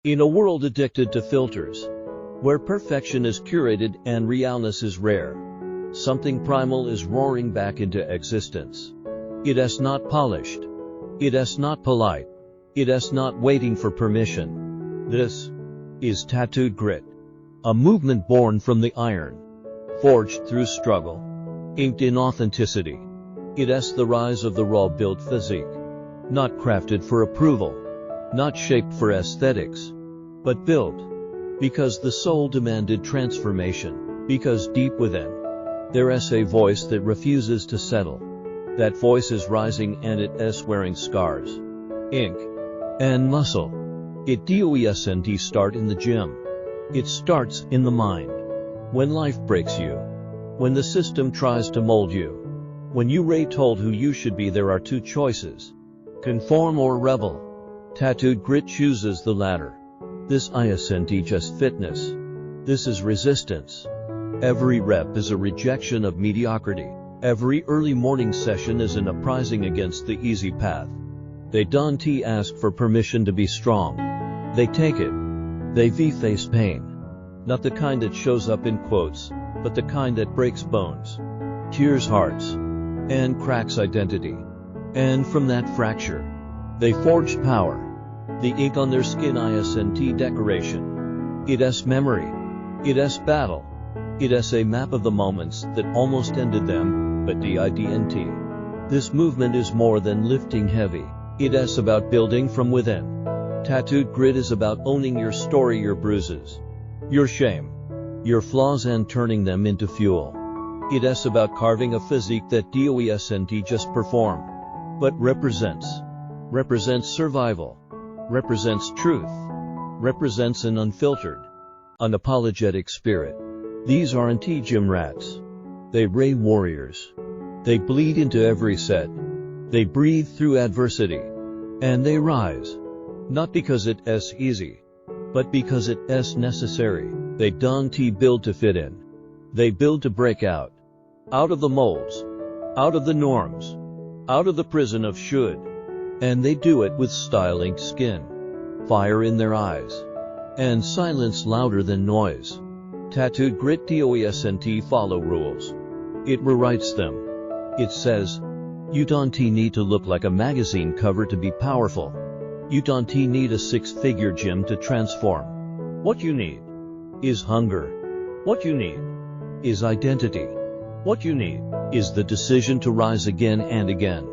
In a world addicted to filters, where perfection is curated and realness is rare, something primal is roaring back into existence. It is not polished. It is not polite. It is not waiting for permission. This is tattooed grit, a movement born from the iron, forged through struggle, inked in authenticity. It is the rise of the raw-built physique, not crafted for approval, not shaped for aesthetics, but built because the soul demanded transformation, because deep within there is a voice that refuses to settle. That voice is rising and it is wearing scars, ink, and muscle. It doesn't start in the gym. It starts in the mind. When life breaks you, when the system tries to mold you, when you were told who you should be, there are two choices: conform or rebel. Tattooed grit chooses the latter. This isn't just fitness. This is resistance. Every rep is a rejection of mediocrity. Every early morning session is an uprising against the easy path. They don't ask for permission to be strong. They take it. They face pain. Not the kind that shows up in quotes, but the kind that breaks bones, tears hearts, and cracks identity. And from that fracture, they forged power. The ink on their skin isn't decoration. It is memory. It is battle. It is a map of the moments that almost ended them, but didn't. This movement is more than lifting heavy. It is about building from within. Tattooed grit is about owning your story, your bruises, your shame, your flaws, and turning them into fuel. It is about carving a physique that doesn't just perform, but represents survival, represents truth, represents an unfiltered, unapologetic spirit. These aren't gym rats. They ray warriors. They bleed into every set. They breathe through adversity. And they rise. Not because it is easy, but because it is necessary. They don't build to fit in. They build to break out of the molds, out of the norms, out of the prison of should. And they do it with style-inked skin, fire in their eyes, and silence louder than noise. Tattooed grit doesn't follow rules. It rewrites them. It says, you don't need to look like a magazine cover to be powerful. You don't need a six-figure gym to transform. What you need is hunger. What you need is identity. What you need is the decision to rise again and again,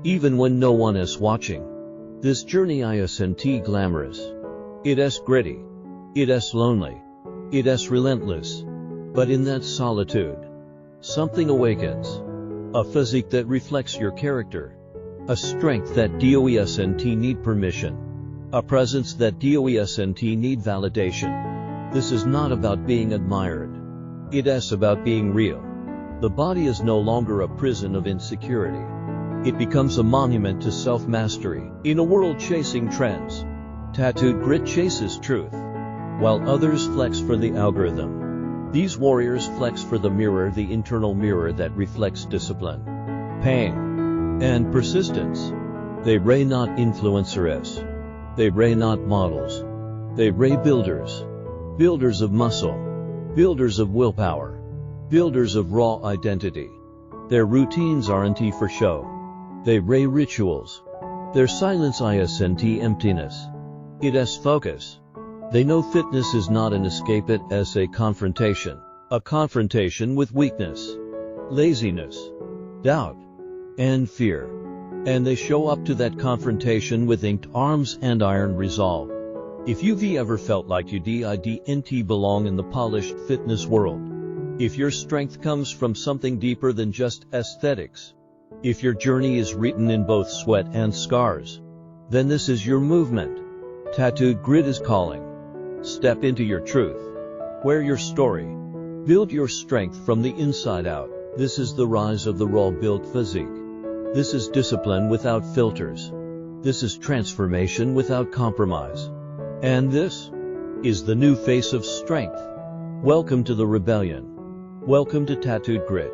even when no one is watching. This journey isn't glamorous. It is gritty. It is lonely. It is relentless. But in that solitude, something awakens. A physique that reflects your character. A strength that doesn't need permission. A presence that doesn't need validation. This is not about being admired. It is about being real. The body is no longer a prison of insecurity. It becomes a monument to self-mastery. In a world chasing trends, tattooed grit chases truth, while others flex for the algorithm. These warriors flex for the mirror, the internal mirror that reflects discipline, pain, and persistence. They ray not influencers. They ray not models. They ray builders. Builders of muscle. Builders of willpower. Builders of raw identity. Their routines aren't for show. They ray rituals. Their silence isn't emptiness. It is focus. They know fitness is not an escape, it is a confrontation with weakness, laziness, doubt, and fear. And they show up to that confrontation with inked arms and iron resolve. If you've ever felt like you didn't belong in the polished fitness world, if your strength comes from something deeper than just aesthetics, if your journey is written in both sweat and scars, then this is your movement. Tattooed grit is calling. Step into your truth. Wear your story. Build your strength from the inside out. This is the rise of the raw-built physique. This is discipline without filters. This is transformation without compromise. And this is the new face of strength. Welcome to the rebellion. Welcome to tattooed grit.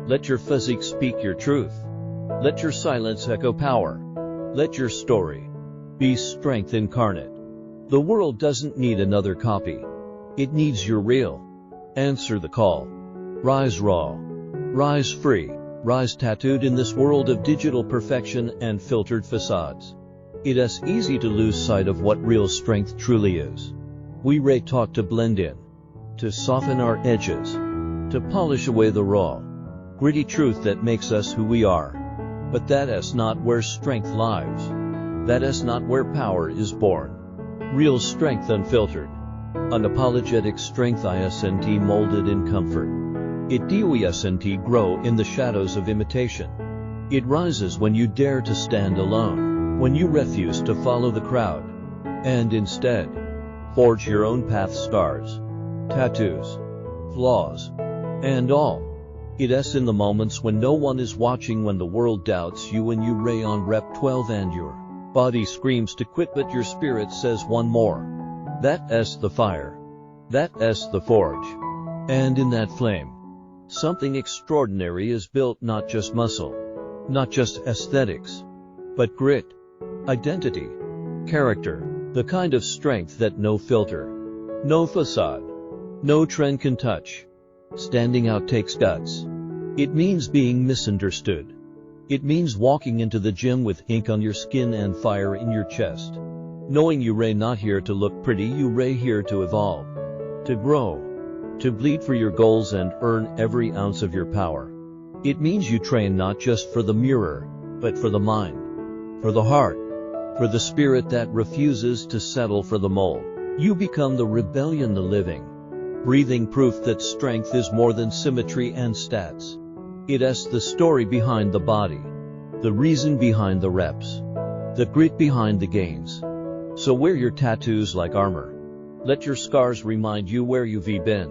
Let your physique speak your truth. Let your silence echo power. Let your story be strength incarnate. The world doesn't need another copy. It needs your real. Answer the call. Rise raw. Rise free. Rise tattooed in this world of digital perfection and filtered facades. It is easy to lose sight of what real strength truly is. We are taught to blend in, to soften our edges, to polish away the raw, gritty truth that makes us who we are. But that is not where strength lives. That is not where power is born. Real strength unfiltered. Unapologetic strength isn't molded in comfort. It doesn't grow in the shadows of imitation. It rises when you dare to stand alone, when you refuse to follow the crowd, and instead, forge your own path. Scars, tattoos, flaws, and all. It is in the moments when no one is watching, when the world doubts you, when you ray on rep 12 and your body screams to quit but your spirit says one more. That is the fire. That is the forge. And in that flame, something extraordinary is built, not just muscle, not just aesthetics, but grit, identity, character, the kind of strength that no filter, no facade, no trend can touch. Standing out takes guts. It means being misunderstood. It means walking into the gym with ink on your skin and fire in your chest, knowing you are not here to look pretty, you are here to evolve, to grow, to bleed for your goals and earn every ounce of your power. It means you train not just for the mirror, but for the mind, for the heart, for the spirit that refuses to settle for the mold. You become the rebellion, the living, breathing proof that strength is more than symmetry and stats. It is the story behind the body, the reason behind the reps, the grit behind the gains. So wear your tattoos like armor. Let your scars remind you where you've been.